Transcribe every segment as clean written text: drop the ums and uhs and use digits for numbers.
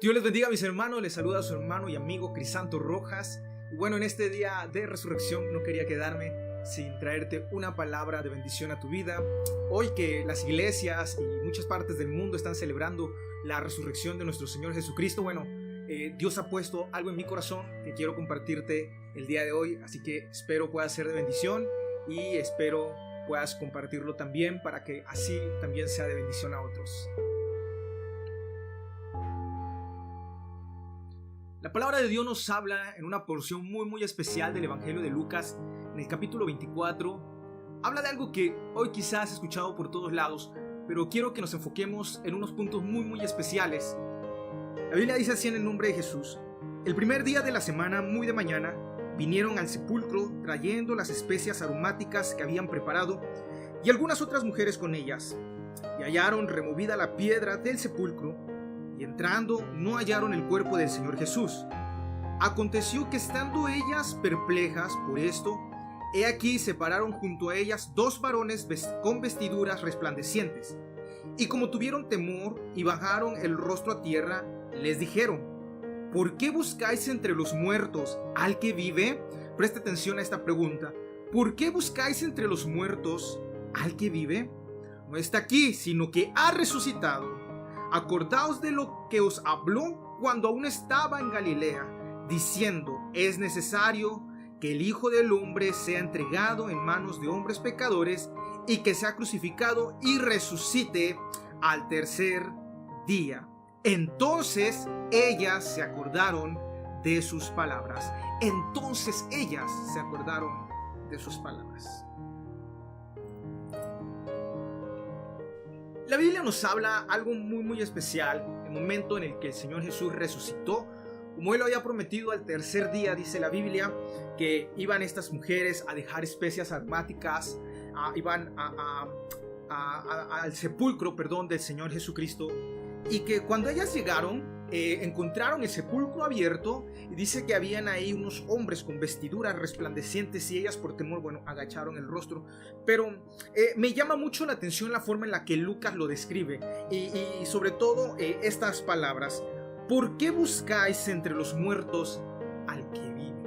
Dios les bendiga, mis hermanos. Les saluda a su hermano y amigo Crisanto Rojas. Y bueno, en este día de resurrección no quería quedarme sin traerte una palabra de bendición a tu vida. Hoy que las iglesias y muchas partes del mundo están celebrando la resurrección de nuestro Señor Jesucristo, bueno, Dios ha puesto algo en mi corazón que quiero compartirte el día de hoy. Así que espero pueda ser de bendición y espero puedas compartirlo también para que así también sea de bendición a otros. La palabra de Dios nos habla en una porción muy especial del Evangelio de Lucas, en el capítulo 24. Habla de algo que hoy quizás has escuchado por todos lados, pero quiero que nos enfoquemos en unos puntos muy especiales. La Biblia dice así en el nombre de Jesús: el primer día de la semana, muy de mañana, vinieron al sepulcro trayendo las especias aromáticas que habían preparado y algunas otras mujeres con ellas, y hallaron removida la piedra del sepulcro, y entrando no hallaron el cuerpo del Señor Jesús. Aconteció que estando ellas perplejas por esto, he aquí se pararon junto a ellas dos varones con vestiduras resplandecientes, y como tuvieron temor y bajaron el rostro a tierra, les dijeron: ¿por qué buscáis entre los muertos al que vive? Presta atención a esta pregunta. ¿Por qué buscáis entre los muertos al que vive? No está aquí, sino que ha resucitado. Acordaos de lo que os habló cuando aún estaba en Galilea, diciendo: es necesario que el Hijo del Hombre sea entregado en manos de hombres pecadores, y que sea crucificado y resucite al tercer día. Entonces ellas se acordaron de sus palabras. Entonces ellas se acordaron de sus palabras. La Biblia nos habla algo muy especial, el momento en el que el Señor Jesús resucitó, como Él lo había prometido. Al tercer día, dice la Biblia, que iban estas mujeres a dejar especias aromáticas, iban al sepulcro, del Señor Jesucristo, y que cuando ellas llegaron, encontraron el sepulcro abierto, y dice que habían ahí unos hombres con vestiduras resplandecientes, y ellas por temor, agacharon el rostro. Pero me llama mucho la atención la forma en la que Lucas lo describe, y sobre todo estas palabras: ¿por qué buscáis entre los muertos al que vive?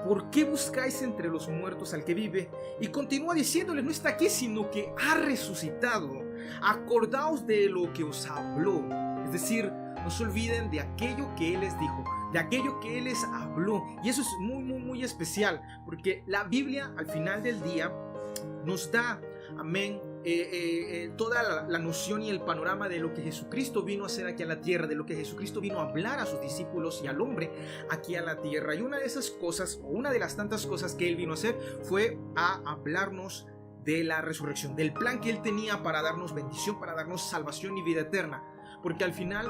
¿Por qué buscáis entre los muertos al que vive? Y continúa diciéndoles: no está aquí, sino que ha resucitado. Acordaos de lo que os habló. Es decir, no se olviden de aquello que Él les dijo, de aquello que Él les habló. Y eso es muy especial, porque la Biblia al final del día nos da, amén, toda la noción y el panorama de lo que Jesucristo vino a hacer aquí a la tierra, de lo que Jesucristo vino a hablar a sus discípulos y al hombre aquí a la tierra. Y una de esas cosas, o una de las tantas cosas que Él vino a hacer, fue a hablarnos de la resurrección, del plan que Él tenía para darnos bendición, para darnos salvación y vida eterna. Porque al final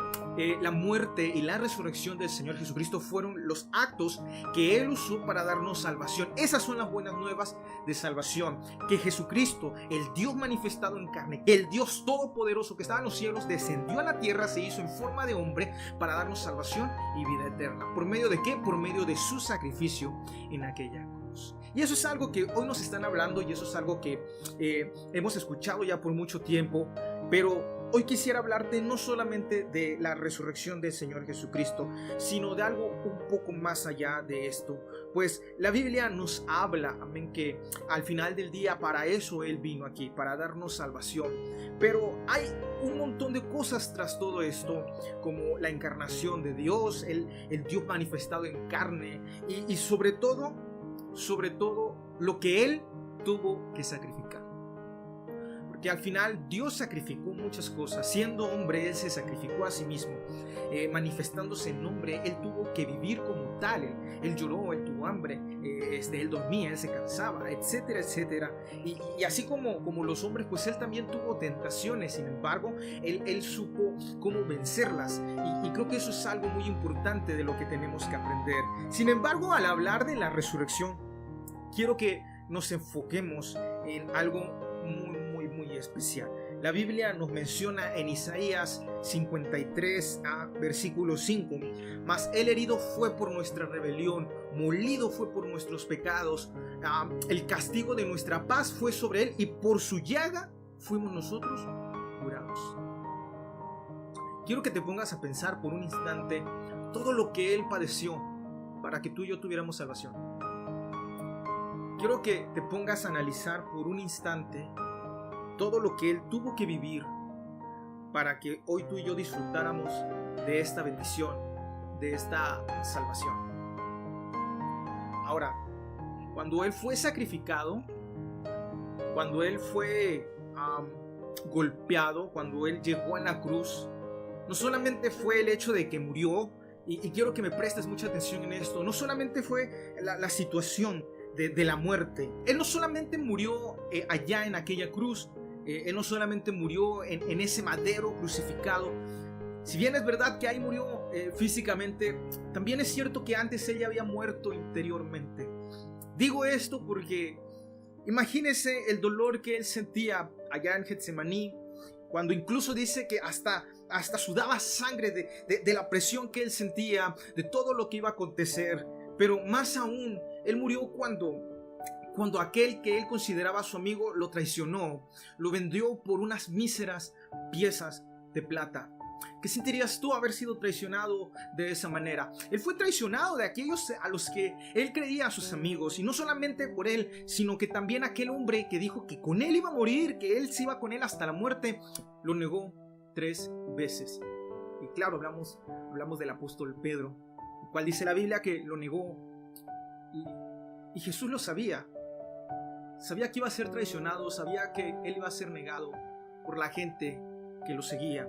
la muerte y la resurrección del Señor Jesucristo fueron los actos que Él usó para darnos salvación. Esas son las buenas nuevas de salvación: que Jesucristo, el Dios manifestado en carne, el Dios todopoderoso que estaba en los cielos, descendió a la tierra, se hizo en forma de hombre para darnos salvación y vida eterna. ¿Por medio de qué? Por medio de su sacrificio en aquella cruz. Y eso es algo que hoy nos están hablando, y eso es algo que hemos escuchado ya por mucho tiempo. Pero hoy quisiera hablarte no solamente de la resurrección del Señor Jesucristo, sino de algo un poco más allá de esto. Pues la Biblia nos habla, amén, que al final del día para eso Él vino aquí, para darnos salvación. Pero hay un montón de cosas tras todo esto, como la encarnación de Dios, el Dios manifestado en carne, y sobre todo lo que Él tuvo que sacrificar. Porque al final Dios sacrificó muchas cosas. Siendo hombre, Él se sacrificó a sí mismo. Manifestándose en hombre, Él tuvo que vivir como tal. Él lloró, Él tuvo hambre, Él dormía, Él se cansaba, etcétera. Y así como los hombres, pues Él también tuvo tentaciones. Sin embargo, Él supo cómo vencerlas. Y creo que eso es algo muy importante de lo que tenemos que aprender. Sin embargo, al hablar de la resurrección, quiero que nos enfoquemos en algo muy especial. La Biblia nos menciona en Isaías 53, versículo 5: mas Él herido fue por nuestra rebelión, molido fue por nuestros pecados, el castigo de nuestra paz fue sobre Él, y por su llaga fuimos nosotros curados. quiero que te pongas a pensar por un instante todo lo que Él padeció para que tú y yo tuviéramos salvación. Quiero que te pongas a analizar por un instante todo lo que Él tuvo que vivir para que hoy tú y yo disfrutáramos de esta bendición, de esta salvación. Ahora, cuando Él fue sacrificado, cuando Él fue golpeado, cuando Él llegó a la cruz, no solamente fue el hecho de que murió, y quiero que me prestes mucha atención en esto, no solamente fue la situación de la muerte. Él no solamente murió allá en aquella cruz, Él no solamente murió en ese madero crucificado. Si bien es verdad que ahí murió físicamente, también es cierto que antes Él ya había muerto interiormente. Digo esto porque imagínese el dolor que Él sentía allá en Getsemaní, cuando incluso dice que hasta sudaba sangre de la presión que Él sentía, de todo lo que iba a acontecer. Pero más aún, Él murió cuando aquel que Él consideraba su amigo lo traicionó, lo vendió por unas míseras piezas de plata. ¿Qué sentirías tú haber sido traicionado de esa manera? Él fue traicionado de aquellos a los que Él creía a sus amigos, y no solamente por Él, sino que también aquel hombre que dijo que con Él iba a morir, que Él se iba con Él hasta la muerte, lo negó 3 veces. Y claro, hablamos del apóstol Pedro, el cual dice la Biblia que lo negó, y Jesús lo sabía. Sabía que iba a ser traicionado, sabía que Él iba a ser negado por la gente que lo seguía.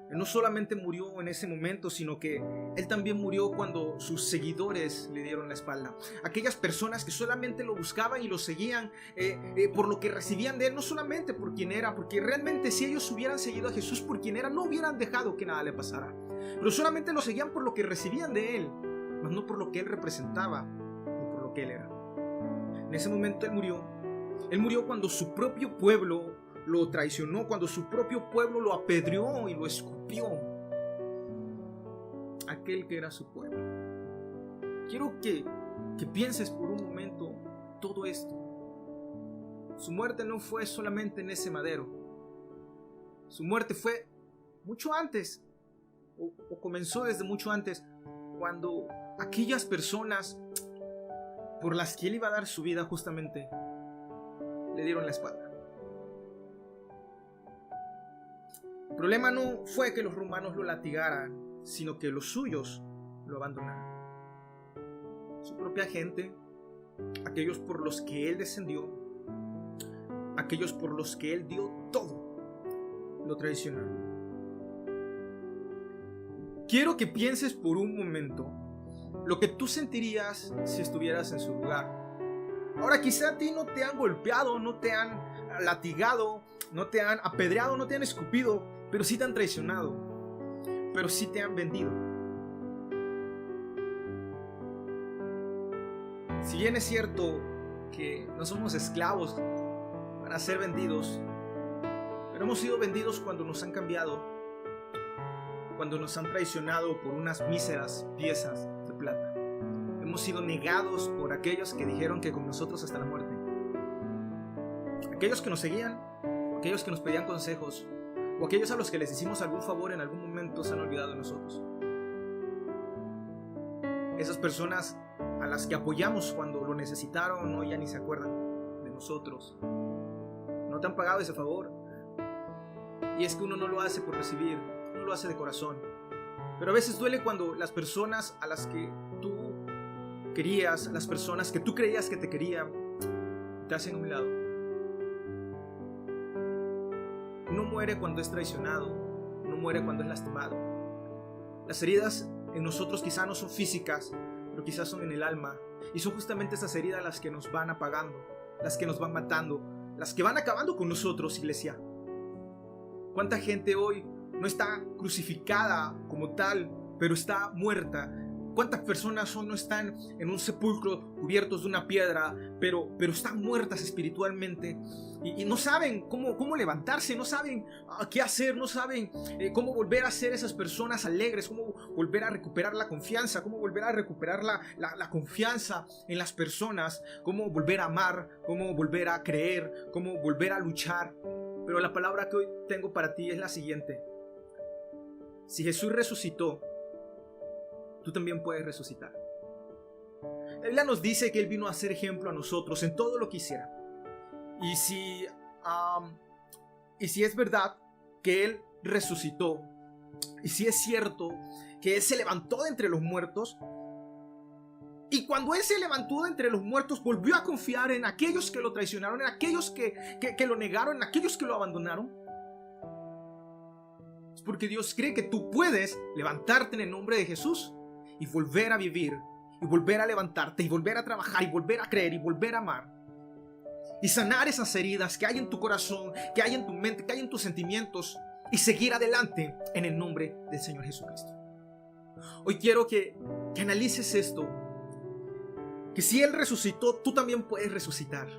Él no solamente murió en ese momento, sino que Él también murió cuando sus seguidores le dieron la espalda. Aquellas personas que solamente lo buscaban y lo seguían por lo que recibían de Él, no solamente por quien era, porque realmente si ellos hubieran seguido a Jesús por quien era, no hubieran dejado que nada le pasara. Pero solamente lo seguían por lo que recibían de Él, mas no por lo que Él representaba o por lo que Él era. En ese momento Él murió. Él murió cuando su propio pueblo lo traicionó, cuando su propio pueblo lo apedreó y lo escupió. Aquel que era su pueblo. Quiero que pienses por un momento todo esto. Su muerte no fue solamente en ese madero. Su muerte fue mucho antes, o comenzó desde mucho antes, cuando aquellas personas por las que Él iba a dar su vida justamente le dieron la espalda. El problema no fue que los romanos lo latigaran, sino que los suyos lo abandonaron. Su propia gente, aquellos por los que Él descendió, aquellos por los que Él dio todo, lo traicionaron. Quiero que pienses por un momento lo que tú sentirías si estuvieras en su lugar. Ahora, quizá a ti no te han golpeado, no te han latigado, no te han apedreado, no te han escupido, pero sí te han traicionado, pero sí te han vendido. Si bien es cierto que no somos esclavos para ser vendidos, pero hemos sido vendidos cuando nos han cambiado, cuando nos han traicionado por unas míseras piezas de plata. Hemos sido negados por aquellos que dijeron que con nosotros hasta la muerte. Aquellos que nos seguían, aquellos que nos pedían consejos, o aquellos a los que les hicimos algún favor en algún momento se han olvidado de nosotros. Esas personas a las que apoyamos cuando lo necesitaron hoy ya ni se acuerdan de nosotros. No te han pagado ese favor. Y es que uno no lo hace por recibir, uno lo hace de corazón. Pero a veces duele cuando las personas a las que tú querías, las personas que tú creías que te querían, te hacen a un lado. Uno muere cuando es traicionado, uno muere cuando es lastimado. Las heridas en nosotros quizás no son físicas, pero quizás son en el alma. Y son justamente esas heridas las que nos van apagando, las que nos van matando, las que van acabando con nosotros, iglesia. ¿Cuánta gente hoy no está crucificada como tal, pero está muerta? ¿Cuántas personas no están en un sepulcro cubiertos de una piedra, pero están muertas espiritualmente y no saben cómo levantarse, no saben qué hacer, no saben cómo volver a ser esas personas alegres, cómo volver a recuperar la confianza, cómo volver a recuperar la confianza en las personas, cómo volver a amar, cómo volver a creer, cómo volver a luchar? Pero la palabra que hoy tengo para ti es la siguiente: Si Jesús resucitó, tú también puedes resucitar. La Biblia nos dice que Él vino a ser ejemplo a nosotros en todo lo que hiciera. Y si es verdad que Él resucitó, y si es cierto que Él se levantó de entre los muertos, y cuando Él se levantó de entre los muertos, volvió a confiar en aquellos que lo traicionaron, en aquellos que lo negaron, en aquellos que lo abandonaron, es porque Dios cree que tú puedes levantarte en el nombre de Jesús y volver a vivir, y volver a levantarte, y volver a trabajar, y volver a creer, y volver a amar, y sanar esas heridas que hay en tu corazón, que hay en tu mente, que hay en tus sentimientos, y seguir adelante en el nombre del Señor Jesucristo. Hoy quiero que analices esto, que si Él resucitó, tú también puedes resucitar.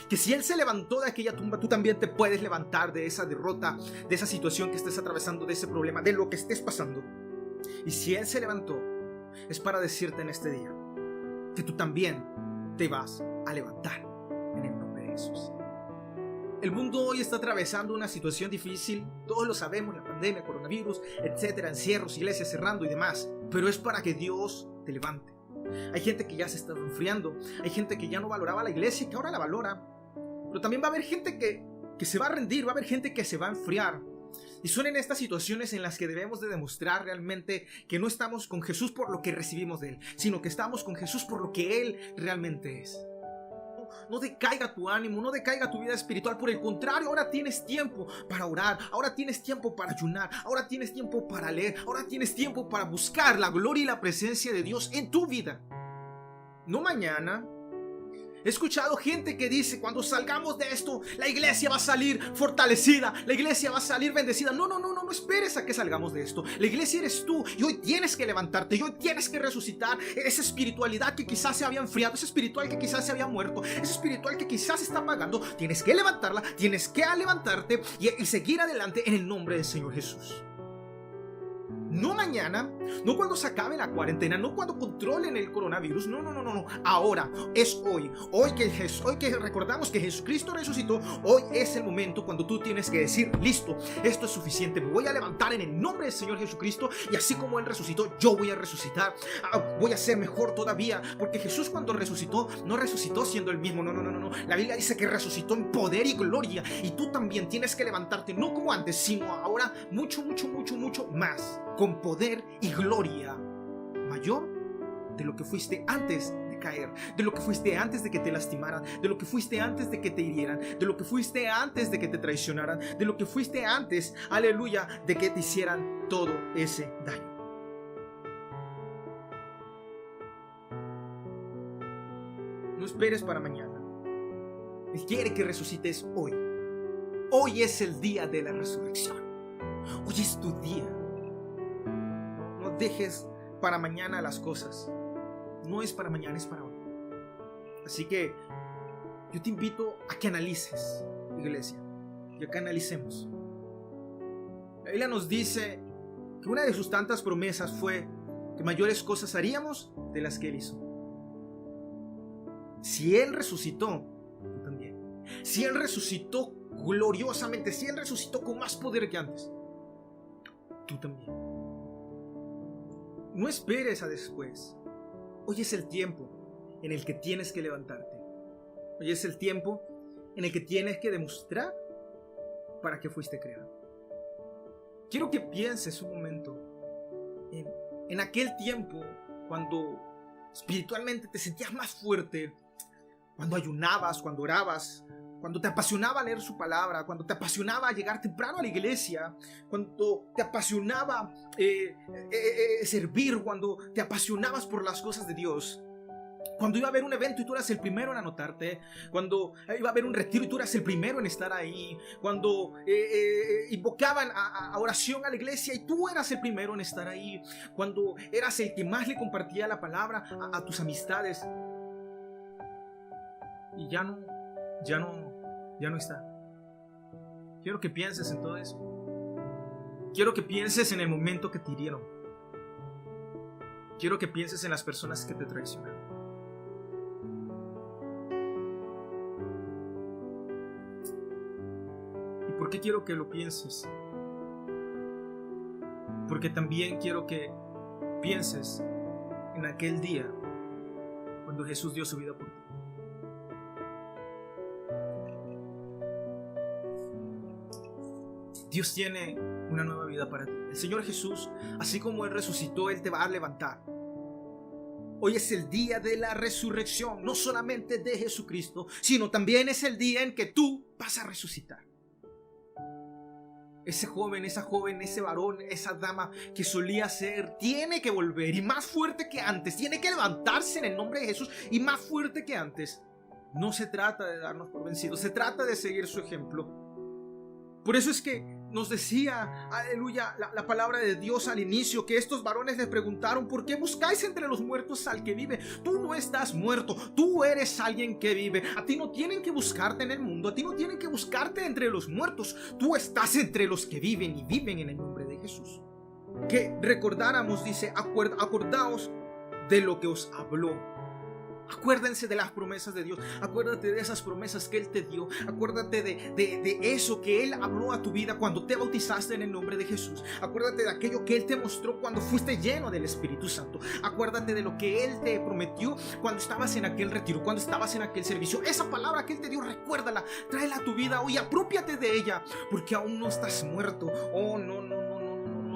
Que si Él se levantó de aquella tumba, tú también te puedes levantar de esa derrota, de esa situación que estés atravesando, de ese problema, de lo que estés pasando. Y si Él se levantó, es para decirte en este día que tú también te vas a levantar en el nombre de Jesús. El mundo hoy está atravesando una situación difícil, todos lo sabemos, la pandemia, coronavirus, etcétera, encierros, iglesias cerrando y demás, pero es para que Dios te levante. Hay gente que ya se está enfriando, hay gente que ya no valoraba la iglesia y que ahora la valora, pero también va a haber gente que se va a rendir, va a haber gente que se va a enfriar. Y son en estas situaciones en las que debemos de demostrar realmente que no estamos con Jesús por lo que recibimos de Él, sino que estamos con Jesús por lo que Él realmente es. No decaiga tu ánimo, no decaiga tu vida espiritual. Por el contrario, ahora tienes tiempo para orar, ahora tienes tiempo para ayunar, ahora tienes tiempo para leer, ahora tienes tiempo para buscar la gloria y la presencia de Dios en tu vida. No mañana. He escuchado gente que dice, cuando salgamos de esto, la iglesia va a salir fortalecida, la iglesia va a salir bendecida. No esperes a que salgamos de esto. La iglesia eres tú, y hoy tienes que levantarte, y hoy tienes que resucitar esa espiritualidad que quizás se había enfriado, esa espiritual que quizás se había muerto, esa espiritual que quizás se está apagando. Tienes que levantarla, tienes que levantarte y seguir adelante en el nombre del Señor Jesús. No mañana, no cuando se acabe la cuarentena, no cuando controlen el coronavirus, no. Ahora, es hoy. Hoy que recordamos que Jesucristo resucitó, hoy es el momento cuando tú tienes que decir, listo, esto es suficiente, me voy a levantar en el nombre del Señor Jesucristo, y así como Él resucitó, yo voy a resucitar. Voy a ser mejor todavía, porque Jesús cuando resucitó, no resucitó siendo el mismo, no. La Biblia dice que resucitó en poder y gloria, y tú también tienes que levantarte, no como antes, sino ahora mucho más, con poder y gloria mayor de lo que fuiste antes de caer, de lo que fuiste antes de que te lastimaran, de lo que fuiste antes de que te hirieran, de lo que fuiste antes de que te traicionaran, de lo que fuiste antes, aleluya, de que te hicieran todo ese daño. No esperes para mañana. Él quiere que resucites hoy. Hoy es el día de la resurrección. Hoy es tu día. No dejes para mañana las cosas. No es para mañana, es para hoy. Así que yo te invito a que analices, iglesia, y a que analicemos. La Biblia nos dice que una de sus tantas promesas fue que mayores cosas haríamos de las que Él hizo. Si Él resucitó, tú también. Si Él resucitó gloriosamente, si Él resucitó con más poder que antes, tú también. No esperes a después. Hoy es el tiempo en el que tienes que levantarte. Hoy es el tiempo en el que tienes que demostrar para qué fuiste creado. Quiero que pienses un momento en aquel tiempo cuando espiritualmente te sentías más fuerte, cuando ayunabas, cuando orabas, cuando te apasionaba leer su palabra, cuando te apasionaba llegar temprano a la iglesia, cuando te apasionaba servir, cuando te apasionabas por las cosas de Dios, cuando iba a haber un evento y tú eras el primero en anotarte, cuando iba a haber un retiro y tú eras el primero en estar ahí, cuando invocaban a oración a la iglesia y tú eras el primero en estar ahí, cuando eras el que más le compartía la palabra a tus amistades, y ya no está. Quiero que pienses en todo eso. Quiero que pienses en el momento que te hirieron. Quiero que pienses en las personas que te traicionaron. ¿Y por qué quiero que lo pienses? porque también quiero que pienses en aquel día cuando Jesús dio su vida por ti. Dios tiene una nueva vida para ti. El Señor Jesús, así como Él resucitó, Él te va a levantar. Hoy es el día de la resurrección, no solamente de Jesucristo, sino también es el día en que tú vas a resucitar. Ese joven, esa joven, ese varón, esa dama que solía ser, tiene que volver y más fuerte que antes. Tiene que levantarse en el nombre de Jesús y más fuerte que antes. No se trata de darnos por vencidos, se trata de seguir su ejemplo. Por eso es que nos decía, aleluya, la palabra de Dios al inicio, que estos varones le preguntaron: ¿por qué buscáis entre los muertos al que vive? Tú no estás muerto, tú eres alguien que vive. A ti no tienen que buscarte en el mundo, a ti no tienen que buscarte entre los muertos. Tú estás entre los que viven y viven en el nombre de Jesús. Que recordáramos, dice, acordaos de lo que os habló. Acuérdense de las promesas de Dios. Acuérdate de esas promesas que Él te dio. Acuérdate de eso que Él habló a tu vida cuando te bautizaste en el nombre de Jesús. Acuérdate de aquello que Él te mostró cuando fuiste lleno del Espíritu Santo. Acuérdate de lo que Él te prometió cuando estabas en aquel retiro, cuando estabas en aquel servicio. Esa palabra que Él te dio, recuérdala, tráela a tu vida hoy, apropiate de ella, porque aún no estás muerto. Oh, no.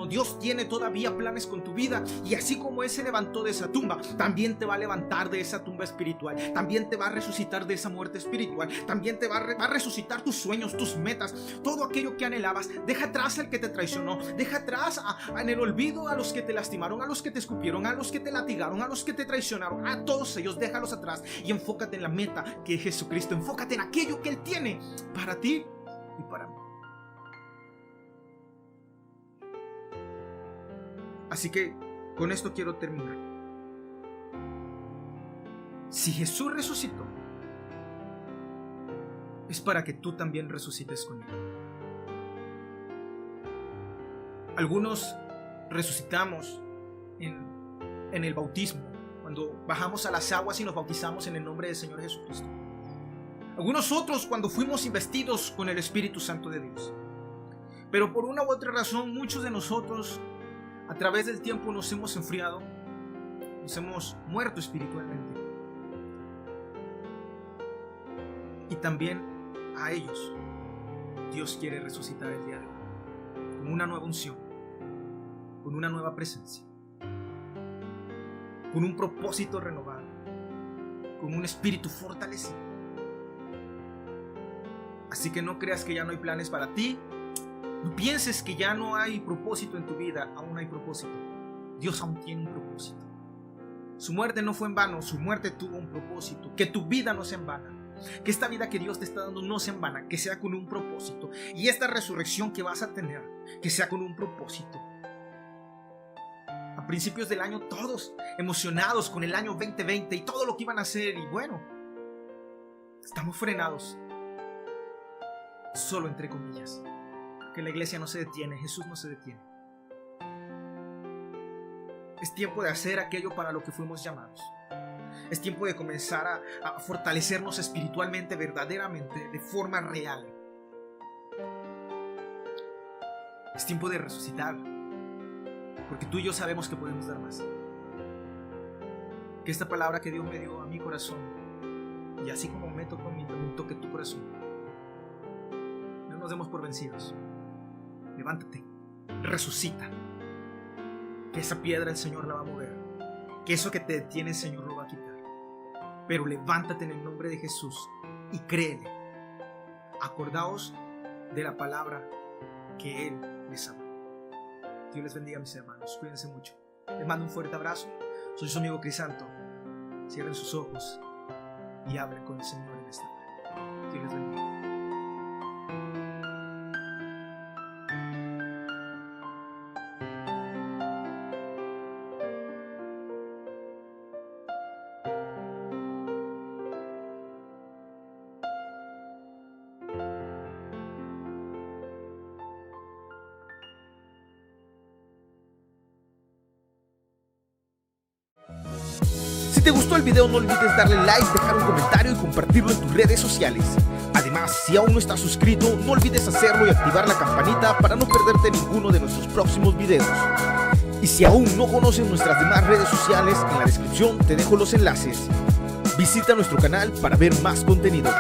Dios tiene todavía planes con tu vida, y así como Él se levantó de esa tumba, también te va a levantar de esa tumba espiritual, también te va a resucitar de esa muerte espiritual, también te va a resucitar tus sueños, tus metas, todo aquello que anhelabas. Deja atrás al que te traicionó, deja atrás en el olvido a los que te lastimaron, a los que te escupieron, a los que te latigaron, a los que te traicionaron, a todos ellos déjalos atrás y enfócate en la meta que es Jesucristo. Enfócate en aquello que Él tiene para ti y para mí. Así que con esto quiero terminar. Si Jesús resucitó, es para que tú también resucites con Él. Algunos resucitamos en el bautismo, cuando bajamos a las aguas y nos bautizamos en el nombre del Señor Jesucristo. Algunos otros cuando fuimos investidos con el Espíritu Santo de Dios. Pero por una u otra razón, muchos de nosotros a través del tiempo nos hemos enfriado, nos hemos muerto espiritualmente. Y también a ellos Dios quiere resucitar el día de hoy, con una nueva unción, con una nueva presencia, con un propósito renovado, con un espíritu fortalecido. Así que no creas que ya no hay planes para ti. No pienses que ya no hay propósito en tu vida. Aún hay propósito. Dios aún tiene un propósito. Su muerte no fue en vano. Su muerte tuvo un propósito. Que tu vida no sea en vana. Que esta vida que Dios te está dando no sea en vana. Que sea con un propósito. Y esta resurrección que vas a tener, que sea con un propósito. A principios del año, todos emocionados con el año 2020 y todo lo que iban a hacer. Y bueno, estamos frenados. Solo entre comillas. Que la iglesia no se detiene, Jesús no se detiene. Es tiempo de hacer aquello para lo que fuimos llamados. Es tiempo de comenzar a fortalecernos espiritualmente, verdaderamente, de forma real. Es tiempo de resucitar, porque tú y yo sabemos que podemos dar más. Que esta palabra que Dios me dio a mi corazón, y así como me tocó a mí, también toque tu corazón. No nos demos por vencidos. Levántate, resucita. Que esa piedra el Señor la va a mover. Que eso que te detiene el Señor lo va a quitar. Pero levántate en el nombre de Jesús y créele. Acordaos de la palabra que Él les habla. Dios les bendiga, mis hermanos. Cuídense mucho. Les mando un fuerte abrazo. Soy su amigo Crisanto. Cierren sus ojos y hablen con el Señor en esta hora. Dios les bendiga. Si te gustó el video, no olvides darle like, dejar un comentario y compartirlo en tus redes sociales. Además, si aún no estás suscrito, no olvides hacerlo y activar la campanita para no perderte ninguno de nuestros próximos videos. Y si aún no conoces nuestras demás redes sociales, en la descripción te dejo los enlaces. Visita nuestro canal para ver más contenido.